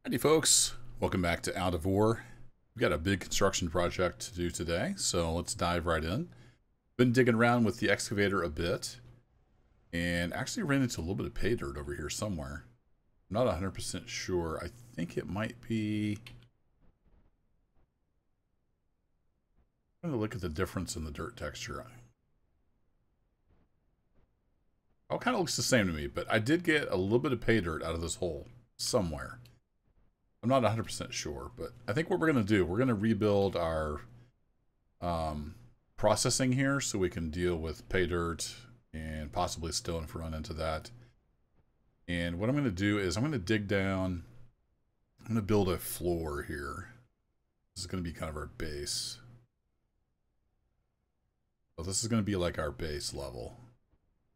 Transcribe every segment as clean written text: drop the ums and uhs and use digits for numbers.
Alrighty folks, welcome back to Out of Ore. We've got a big construction project to do today, so let's dive right in. Been digging around with the excavator a bit, and actually ran into a little bit of pay dirt over here somewhere. I'm not 100% sure. I think it might be... I'm going to look at the difference in the dirt texture. All kind of looks the same to me, but I did get a little bit of pay dirt out of this hole somewhere. I'm not 100% sure, but I think what we're going to do, we're going to rebuild our processing here so we can deal with pay dirt and possibly stone if we run into that. And what I'm going to do is I'm going to dig down. I'm going to build a floor here. This is going to be kind of our base. So this is going to be like our base level.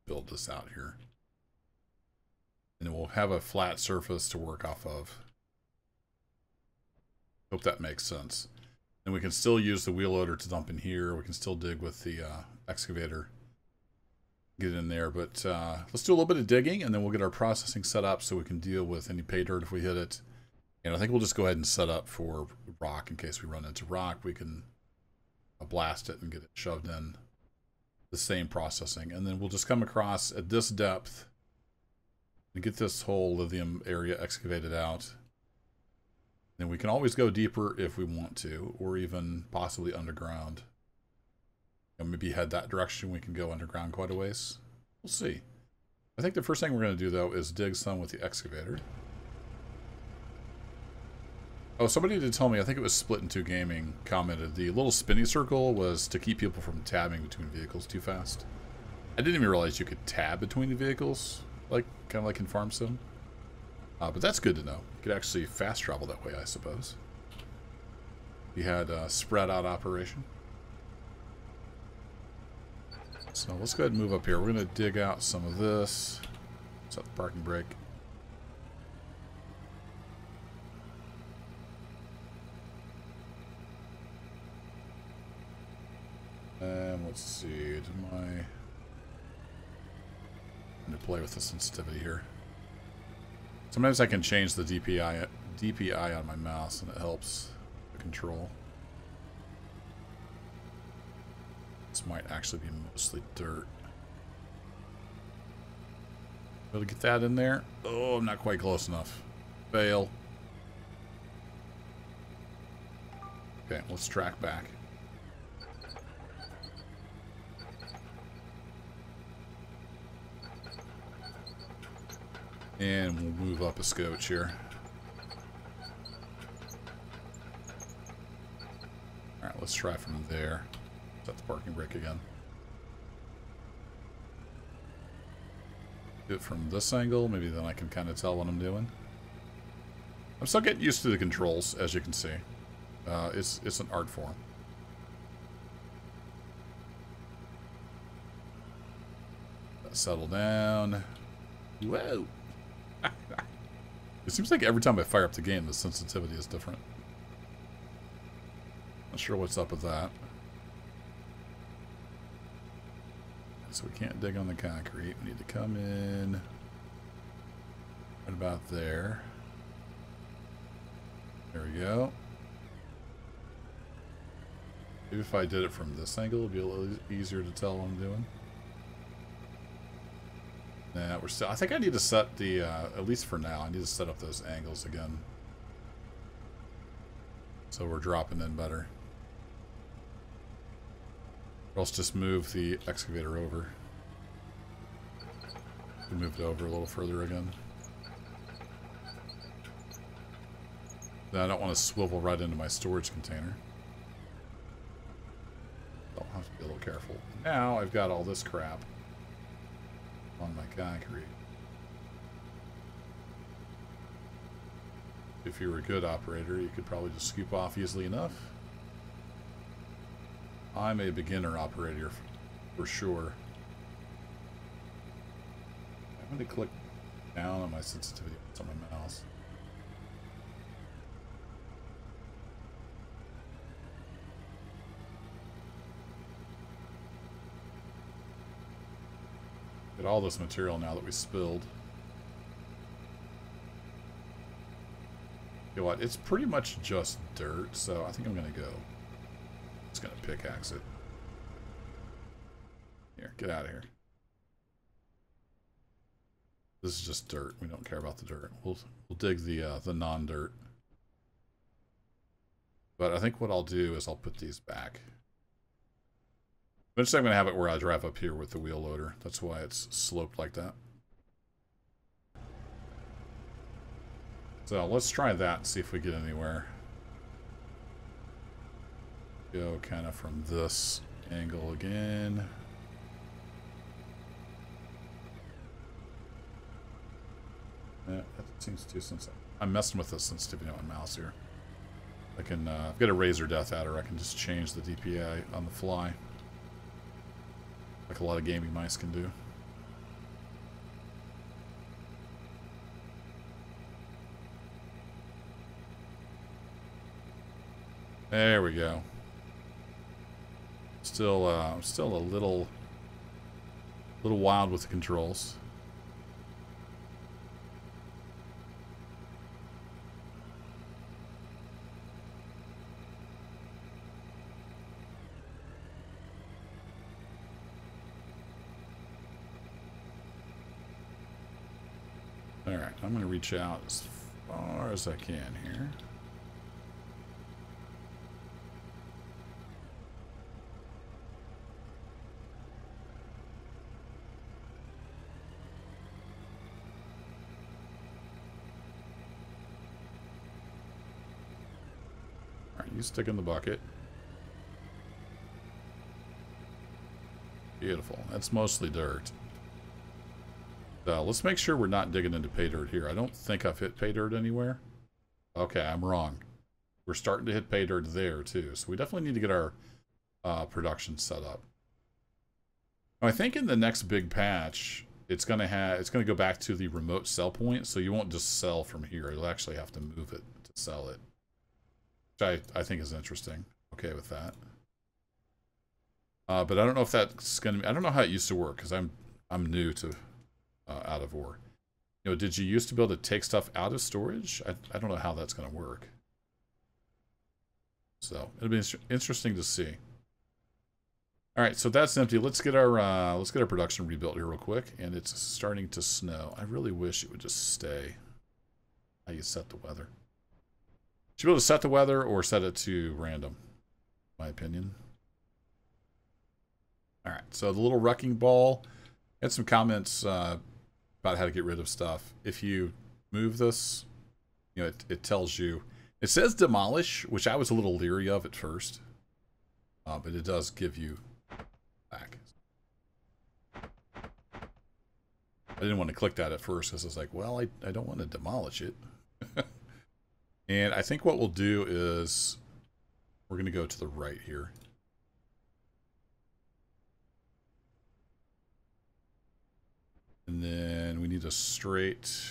Build this out here. And then we'll have a flat surface to work off of. Hope that makes sense. And we can still use the wheel loader to dump in here. We can still dig with the excavator. Get in there. But let's do a little bit of digging and then we'll get our processing set up so we can deal with any pay dirt if we hit it. And I think we'll just go ahead and set up for rock in case we run into rock. We can blast it and get it shoved in the same processing. And then we'll just come across at this depth and get this whole lithium area excavated out. And we can always go deeper if we want to, or even possibly underground. And maybe head that direction, we can go underground quite a ways. We'll see. I think the first thing we're going to do, though, is dig some with the excavator. Oh, somebody did tell me, I think it was Split in Two Gaming, commented the little spinny circle was to keep people from tabbing between vehicles too fast. I didn't even realize you could tab between the vehicles, like kind of like in Farm Sim. But that's good to know. You could actually fast travel that way, I suppose. You had a spread out operation. So let's go ahead and move up here. We're going to dig out some of this. Set the parking brake. And let's see. I'm going to play with the sensitivity here. Sometimes I can change the DPI on my mouse and it helps the control. This might actually be mostly dirt. Able to get that in there? Oh, I'm not quite close enough. Fail. Okay, let's track back. And we'll move up a scotch here. Alright, let's try from there. Set the parking brake again. Do it from this angle, maybe then I can kind of tell what I'm doing. I'm still getting used to the controls, as you can see. It's an art form. Settle down. Whoa! It seems like every time I fire up the game, the sensitivity is different. Not sure what's up with that. So we can't dig on the concrete. We need to come in right about there. There we go. Maybe if I did it from this angle, it'd be a little easier to tell what I'm doing. Nah, we're still. I think I need to set the, at least for now, I need to set up those angles again. So we're dropping in better. Or else just move the excavator over. We moved it over a little further again. Then I don't want to swivel right into my storage container. I'll have to be a little careful. Now I've got all this crap on my concrete. If you were a good operator, you could probably just scoop off easily enough. I'm a beginner operator for sure. I'm going to click down on my sensitivity on my mouse. Get all this material now that we spilled. You know what? It's pretty much just dirt, so I think I'm going to go. Just going to pickaxe it. Here, get out of here. This is just dirt. We don't care about the dirt. We'll dig the non-dirt. But I think what I'll do is I'll put these back. Eventually I'm going to have it where I drive up here with the wheel loader. That's why it's sloped like that. So let's try that and see if we get anywhere. Go kind of from this angle again. That seems too sensitive. I'm messing with the sensitivity on my mouse here. I can, I've got a razor death adder. I can just change the DPI on the fly. Like a lot of gaming mice can do. There we go. Still a little wild with the controls. All right, I'm going to reach out as far as I can here. All right, you stick in the bucket. Beautiful. That's mostly dirt. So let's make sure we're not digging into pay dirt here. I don't think I've hit pay dirt anywhere. Okay, I'm wrong. We're starting to hit pay dirt there too. So we definitely need to get our production set up. Now, I think in the next big patch, it's gonna go back to the remote sell point. So you won't just sell from here. You'll actually have to move it to sell it, which I think is interesting. Okay with that. But I don't know if that's gonna be, I don't know how it used to work because I'm new to out of ore. You know, did you used to be able to take stuff out of storage? I don't know how that's going to work. So it'll be interesting to see. All right, so that's empty. Let's get our production rebuilt here real quick. And it's starting to snow. I really wish it would just stay. How you set the weather? Should be able to set the weather or set it to random, in my opinion. All right, so the little wrecking ball. Had some comments about how to get rid of stuff. If you move this, you know, it tells you. It says demolish, which I was a little leery of at first, but it does give you back. I didn't want to click that at first because I was like, well, I don't want to demolish it. And I think what we'll do is we're going to go to the right here. And then we need a straight.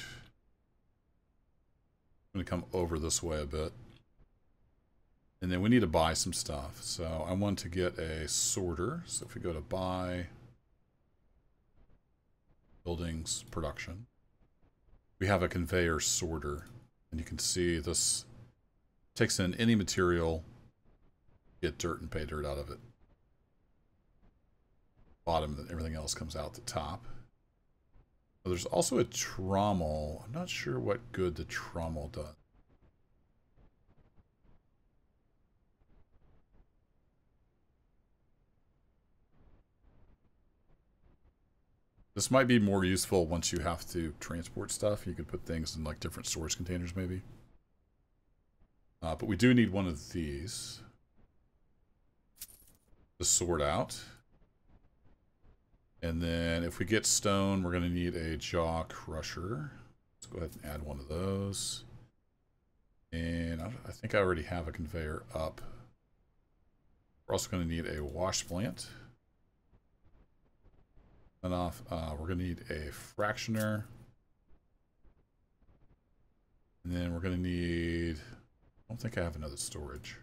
I'm going to come over this way a bit. And then we need to buy some stuff. So I want to get a sorter. So if we go to buy, buildings, production, we have a conveyor sorter. And you can see this takes in any material, get dirt and pay dirt out of it. Bottom, and everything else comes out the top. There's also a trommel. I'm not sure what good the trommel does. This might be more useful once you have to transport stuff. You could put things in like different storage containers maybe. But we do need one of these to sort out. And then if we get stone, we're going to need a jaw crusher. Let's go ahead and add one of those. And I think I already have a conveyor up. We're also going to need a wash plant. And we're going to need a fractioner. And then we're going to need, I don't think I have another storage.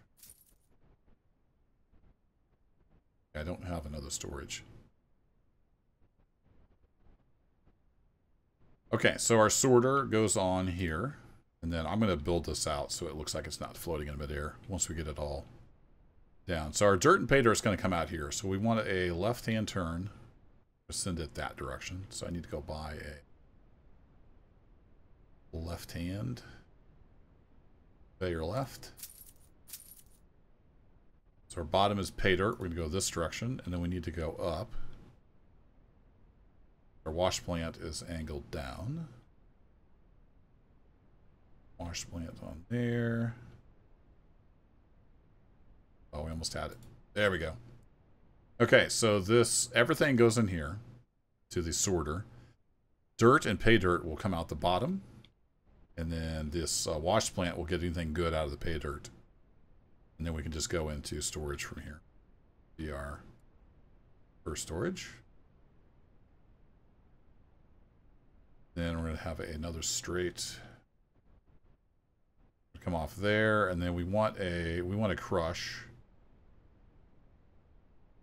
I don't have another storage. Okay, so our sorter goes on here. And then I'm going to build this out so it looks like it's not floating in midair once we get it all down. So our dirt and pay dirt is going to come out here. So we want a left-hand turn. Send it that direction. So I need to go buy a left hand. Pay your left. So our bottom is pay dirt. We're going to go this direction. And then we need to go up. Our wash plant is angled down. Wash plant on there. Oh, we almost had it. There we go. Okay, so this, everything goes in here to the sorter. Dirt and pay dirt will come out the bottom. And then this wash plant will get anything good out of the pay dirt. And then we can just go into storage from here. BR for storage. Then we're going to have another straight come off there, and then we want a crush.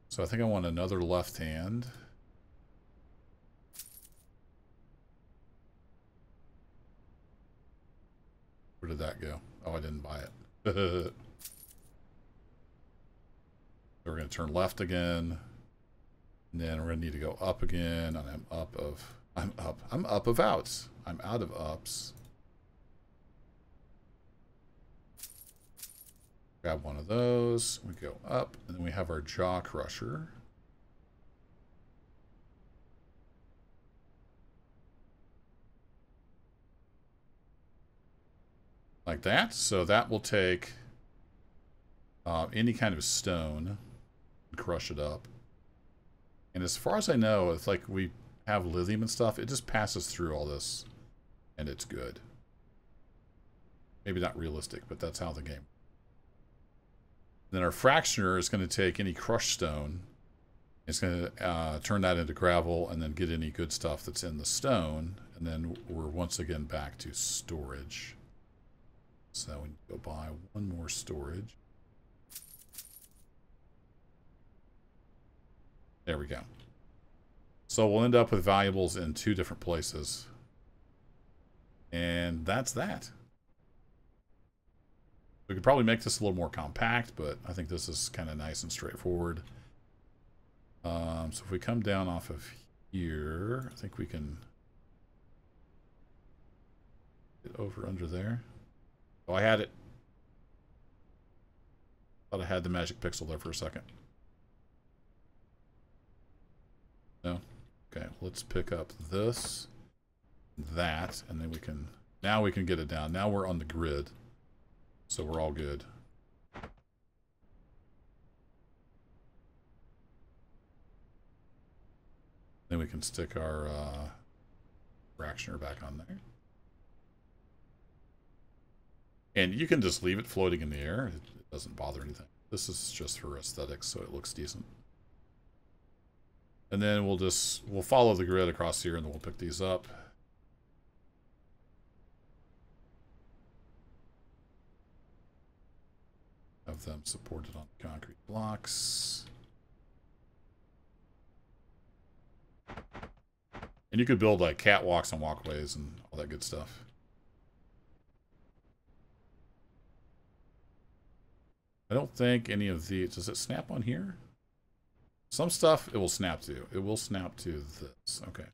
So I think I want another left hand. Where did that go? Oh, I didn't buy it. So we're going to turn left again. And then we're going to need to go up again. And I'm up of outs. I'm out of ups. Grab one of those. We go up. And then we have our jaw crusher. Like that. So that will take any kind of stone and crush it up. And as far as I know, it's like we have lithium and stuff. It just passes through all this and it's good. Maybe not realistic, but that's how the game. Then our fractioner is going to take any crushed stone. It's going to turn that into gravel and then get any good stuff that's in the stone. And then we're once again back to storage. So we need to go buy one more storage. There we go. So we'll end up with valuables in 2 different places. And that's that. We could probably make this a little more compact, but I think this is kind of nice and straightforward. So if we come down off of here, I think we can get over under there. Oh, I had it. Thought I had the magic pixel there for a second. No? Okay, let's pick up this, that, and then we can, now we can get it down. Now we're on the grid. So we're all good. Then we can stick our fractioner back on there. And you can just leave it floating in the air. It doesn't bother anything. This is just for aesthetics, so it looks decent. And then we'll follow the grid across here, and then we'll pick these up. Have them supported on concrete blocks. And you could build like catwalks and walkways and all that good stuff. I don't think any of these, does it snap on here? Some stuff it will snap to. It will snap to this. Okay.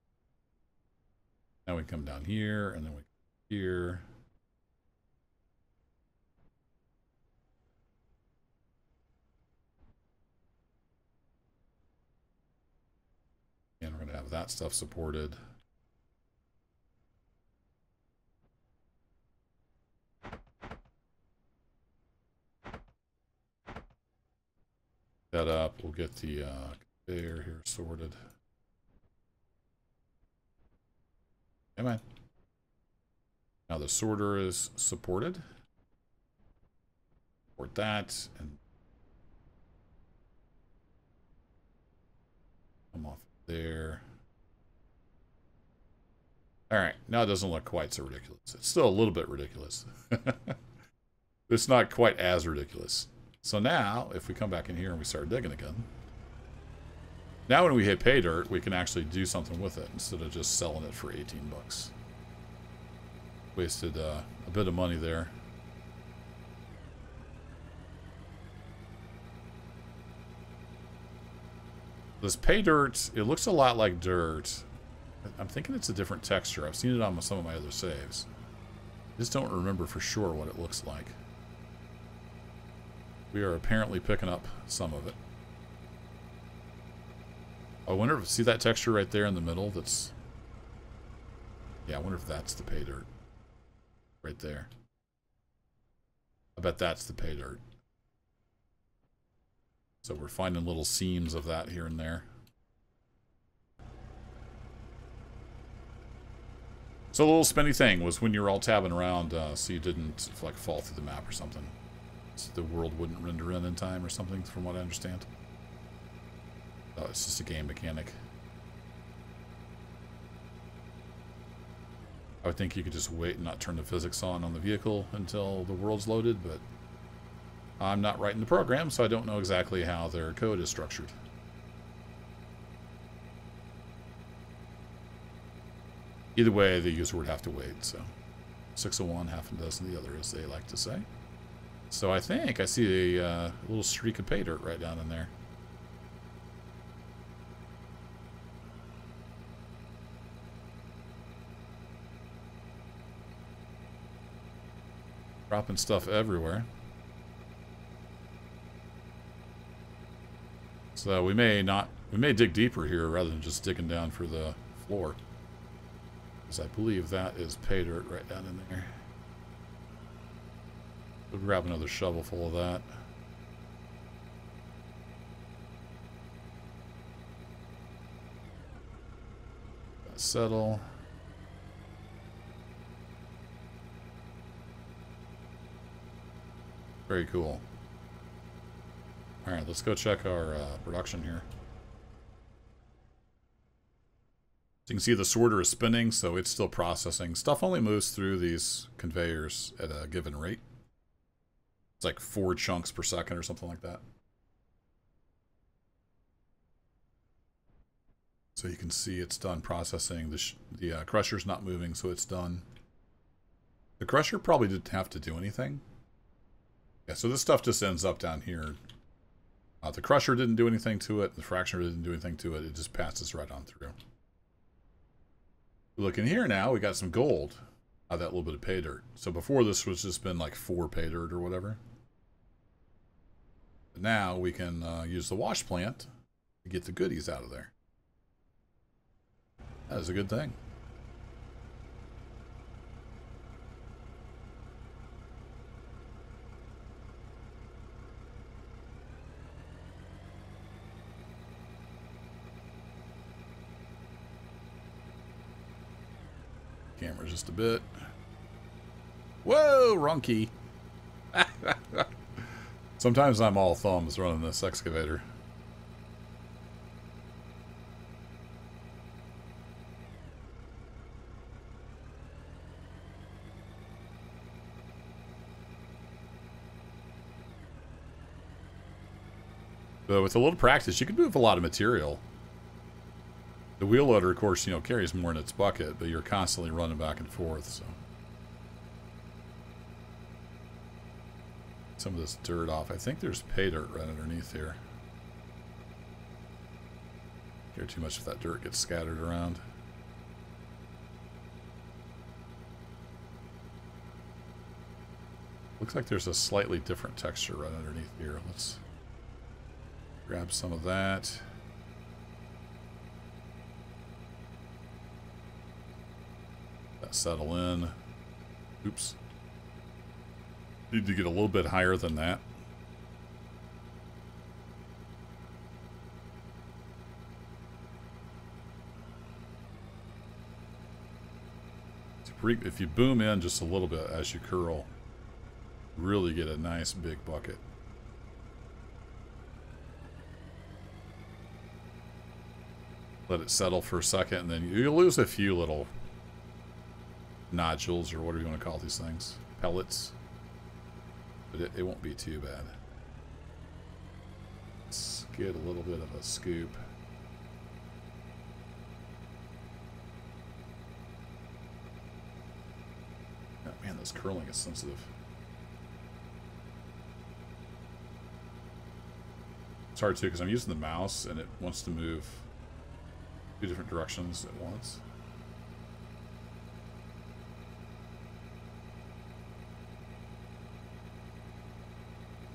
Now we come down here and then we come here. And we're going to have that stuff supported. That up. We'll get the conveyor here sorted. Come on. Now the sorter is supported. Support that and come off there. All right, now it doesn't look quite so ridiculous. It's still a little bit ridiculous. It's not quite as ridiculous. So now, if we come back in here and we start digging again, now when we hit pay dirt, we can actually do something with it instead of just selling it for 18 bucks. Wasted a bit of money there. This pay dirt, it looks a lot like dirt. I'm thinking it's a different texture. I've seen it on some of my other saves. I just don't remember for sure what it looks like. We are apparently picking up some of it. I wonder if, see that texture right there in the middle? That's, yeah, I wonder if that's the pay dirt. Right there. I bet that's the pay dirt. So we're finding little seams of that here and there. So the little spinny thing was when you were all tabbing around so you didn't like fall through the map or something. So the world wouldn't render in time or something, from what I understand. Oh, it's just a game mechanic. I would think you could just wait and not turn the physics on the vehicle until the world's loaded, but I'm not writing the program, so I don't know exactly how their code is structured. Either way, the user would have to wait, so 6 of one, half a dozen of the other, as they like to say. So I think I see a little streak of pay dirt right down in there. Dropping stuff everywhere. So we may dig deeper here rather than just digging down for the floor. Because I believe that is pay dirt right down in there. We'll grab another shovel full of that. Settle. Very cool. Alright, let's go check our production here. So you can see the sorter is spinning, so it's still processing. Stuff only moves through these conveyors at a given rate. It's like 4 chunks per second or something like that. So you can see it's done processing. The crusher's not moving, so it's done. The crusher probably didn't have to do anything. Yeah, so this stuff just ends up down here. The crusher didn't do anything to it. The fractioner didn't do anything to it. It just passes right on through. Look in here now, we got some gold out of that little bit of pay dirt. So before this was just been like 4 pay dirt or whatever. But now we can use the wash plant to get the goodies out of there. That is a good thing. Camera just a bit. Whoa, wrong key. Sometimes I'm all thumbs running this excavator. But with a little practice, you can move a lot of material. The wheel loader, of course, you know, carries more in its bucket, but you're constantly running back and forth, so. Some of this dirt off. I think there's pay dirt right underneath here. Care too much if that dirt gets scattered around. Looks like there's a slightly different texture right underneath here. Let's grab some of that. Settle in. Oops. Need to get a little bit higher than that. If you boom in just a little bit as you curl, really get a nice big bucket. Let it settle for a second, and then you lose a few little nodules, or whatever you want to call these things. Pellets. But it won't be too bad. Let's get a little bit of a scoop. this curling is sensitive. It's hard too because I'm using the mouse and it wants to move 2 different directions at once.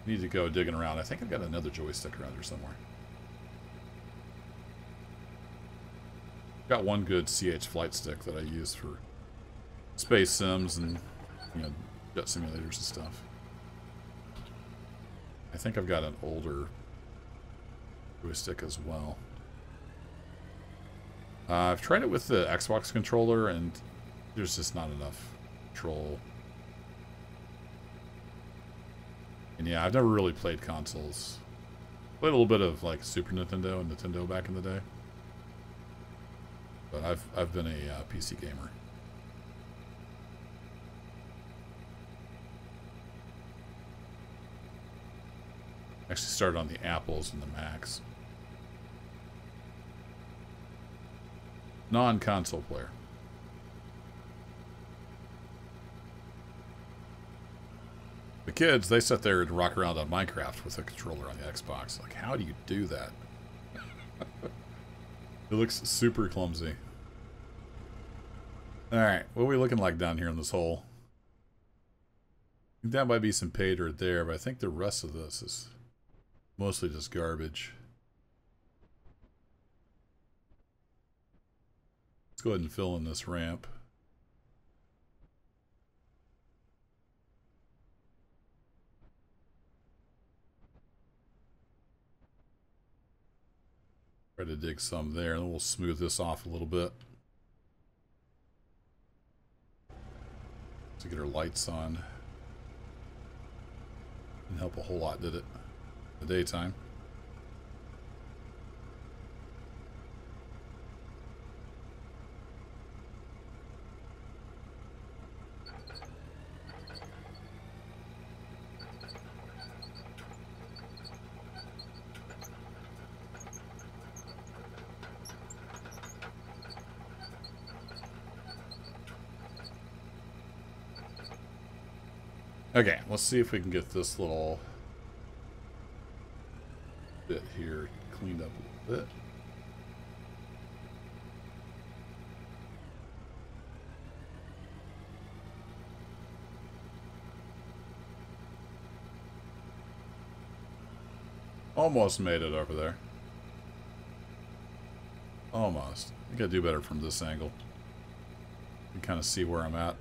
Need to go digging around. I think I've got another joystick around here somewhere. Got one good CH flight stick that I use for space sims and, you know, jet simulators and stuff. I think I've got an older joystick as well. I've tried it with the Xbox controller and there's just not enough control. And yeah, I've never really played consoles. Played a little bit of like Super Nintendo and Nintendo back in the day. But I've been a PC gamer. Actually started on the Apples and the Macs. Non-console player. The kids, they sit there and rock around on Minecraft with a controller on the Xbox. Like, how do you do that? It looks super clumsy. Alright, what are we looking like down here in this hole? I think that might be some pay dirt there, but I think the rest of this is mostly just garbage. Let's go ahead and fill in this ramp. Try to dig some there, and then we'll smooth this off a little bit. To get our lights on. Didn't help a whole lot, did it? In the daytime. Okay, let's see if we can get this little bit here cleaned up a little bit. Almost made it over there. Almost. I think I do better from this angle. You can kind of see where I'm at.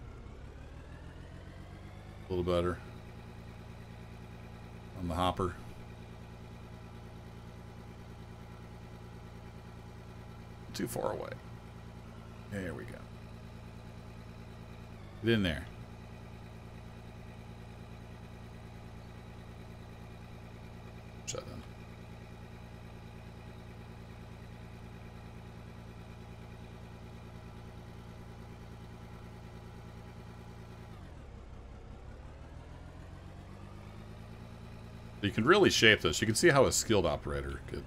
A little better on the hopper. Too far away. There we go. Get in there. Shut in. You can really shape this. You can see how a skilled operator could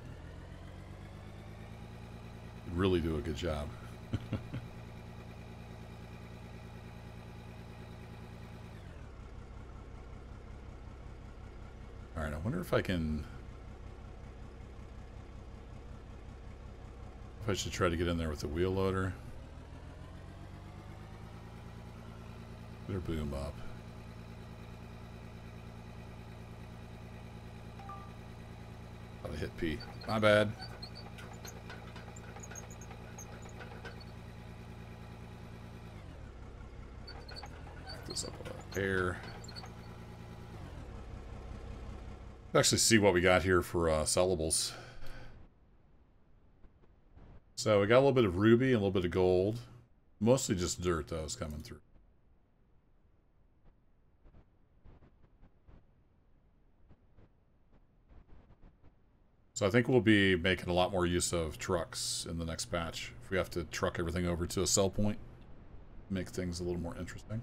really do a good job. Alright, I wonder if I can... If I should try to get in there with the wheel loader. Get her boom up. Thought I hit P. My bad. Back this up a pair. Actually see what we got here for sellables. So we got a little bit of ruby and a little bit of gold. Mostly just dirt though is coming through. So I think we'll be making a lot more use of trucks in the next batch. If we have to truck everything over to a sell point, make things a little more interesting.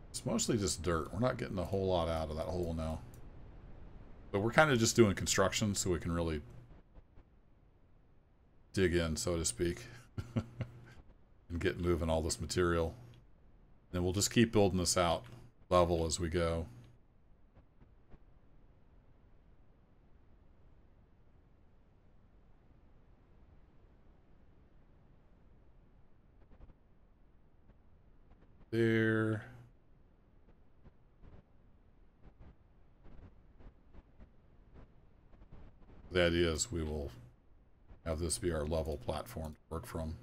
It's mostly just dirt. We're not getting a whole lot out of that hole now. But we're kind of just doing construction so we can really dig in, so to speak. And get moving all this material. And we'll just keep building this out level as we go. There. The idea is we will have this be our level platform to work from.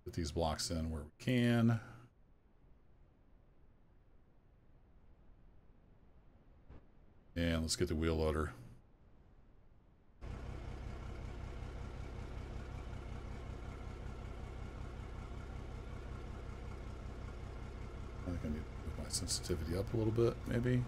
Put these blocks in where we can. And let's get the wheel loader. I think I need to move my sensitivity up a little bit, maybe.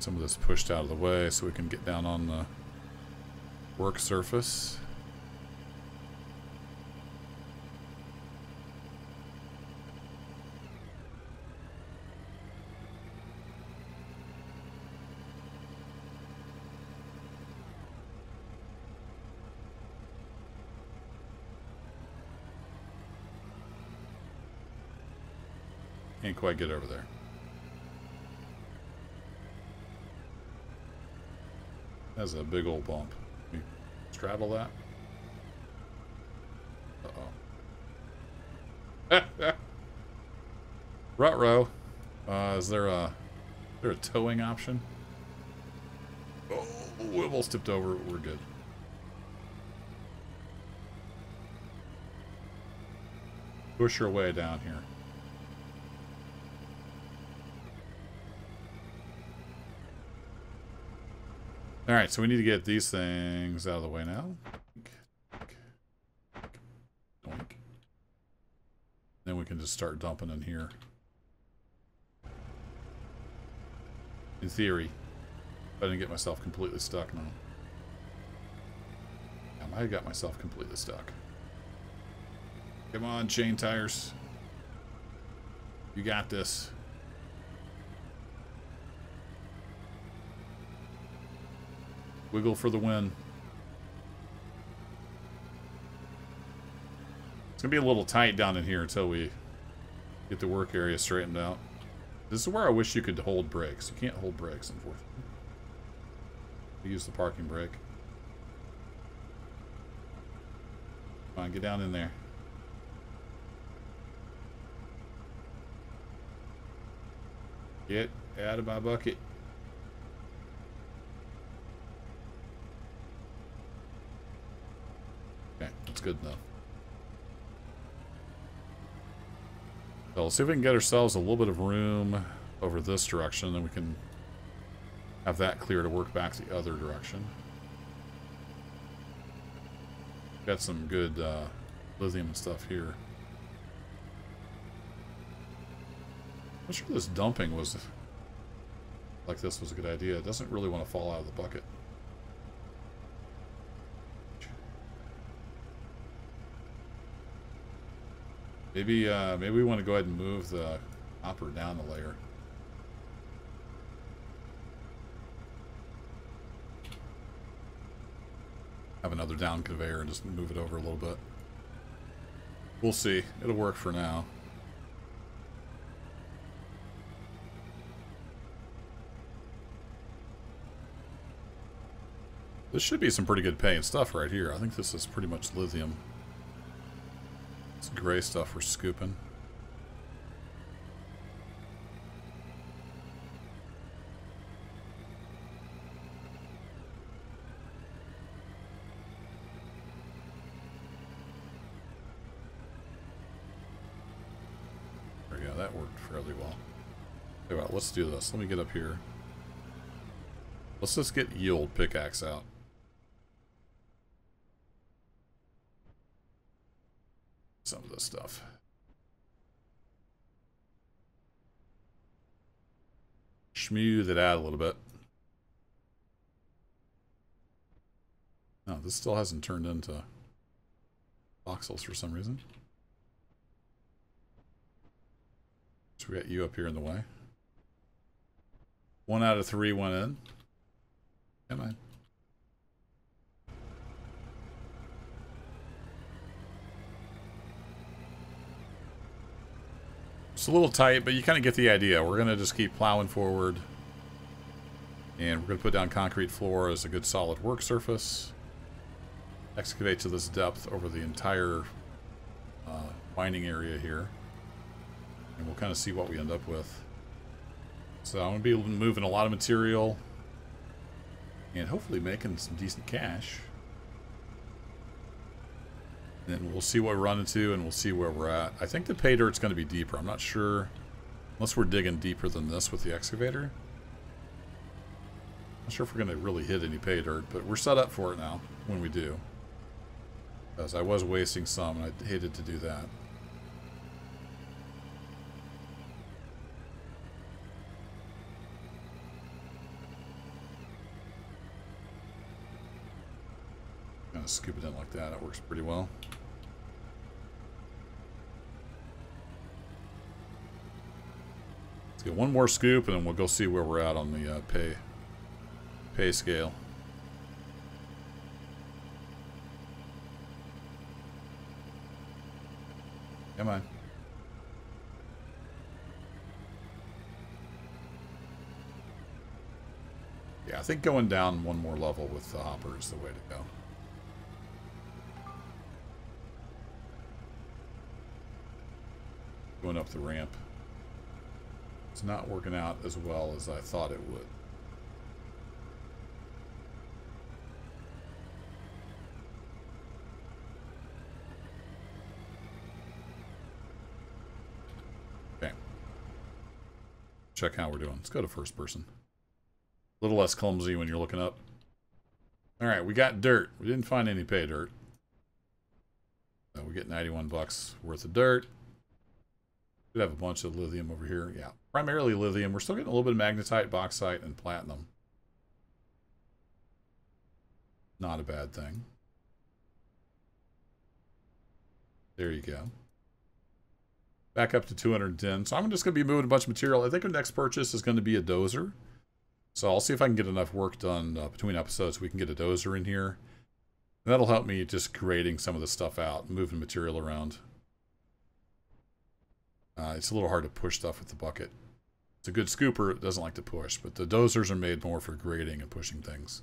Some of this pushed out of the way so we can get down on the work surface. Can't quite get over there. That's a big old bump. Can you straddle that? Uh-oh. Ruh-roh. Is there a towing option? Oh, we almost tipped over. We're good. Push your way down here. Alright, so we need to get these things out of the way now. Doink. Then we can just start dumping in here. In theory. If I didn't get myself completely stuck now. I might have got myself completely stuck. Come on, chain tires. You got this. Wiggle for the win. It's going to be a little tight down in here until we get the work area straightened out. This is where I wish you could hold brakes. You can't hold brakes, unfortunately. You use the parking brake. Come on, get down in there. Get out of my bucket. Okay, that's good enough. So let's see if we can get ourselves a little bit of room over this direction, then we can have that clear to work back the other direction. Got some good lithium and stuff here. I'm sure this dumping was like this was a good idea. It doesn't really want to fall out of the bucket. Maybe maybe we want to go ahead and move the hopper down a layer. Have another down conveyor and just move it over a little bit. We'll see. It'll work for now. This should be some pretty good paying stuff right here. I think this is pretty much lithium. It's gray stuff we're scooping. There we go. That worked fairly well. Okay, well, let's do this. Let me get up here. Let's just get yield pickaxe out. Some of this stuff. Smooth it out a little bit. No, this still hasn't turned into voxels for some reason. we got you up here in the way. 1 out of 3 went in. Come on. It's a little tight, but you kind of get the idea. We're going to just keep plowing forward. And we're going to put down concrete floor as a good solid work surface. Excavate to this depth over the entire mining area here. And we'll kind of see what we end up with. So I'm going to be moving a lot of material. And hopefully making some decent cash. And then we'll see what we run into and we'll see where we're at. I think the pay dirt's going to be deeper. I'm not sure. Unless we're digging deeper than this with the excavator. Not sure if we're going to really hit any pay dirt, but we're set up for it now when we do. Because I was wasting some and I hated to do that. Kind of scoop it in like that. It works pretty well. Let's get one more scoop and then we'll go see where we're at on the pay scale. Come on. Yeah, I think going down one more level with the hopper is the way to go. Going up the ramp. It's not working out as well as I thought it would. Okay. Check how we're doing. Let's go to first person. A little less clumsy when you're looking up. Alright, we got dirt. We didn't find any pay dirt. So we get 91 bucks worth of dirt. We have a bunch of lithium over here. Yeah, primarily lithium. We're still getting a little bit of magnetite, bauxite, and platinum. Not a bad thing. There you go. Back up to 210. So I'm just going to be moving a bunch of material. I think our next purchase is going to be a dozer. So I'll see if I can get enough work done between episodes so we can get a dozer in here. And that'll help me just grading some of the stuff out, moving material around. It's a little hard to push stuff with the bucket. It's a good scooper. It doesn't like to push, but the dozers are made more for grading and pushing things.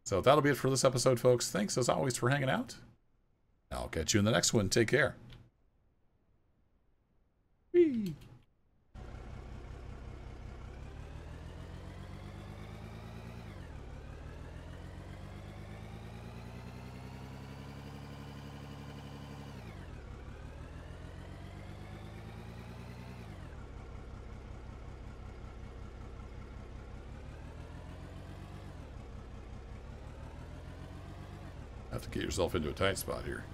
So that'll be it for this episode, folks. Thanks, as always, for hanging out. I'll catch you in the next one. Take care. Whee! Have to get yourself into a tight spot here.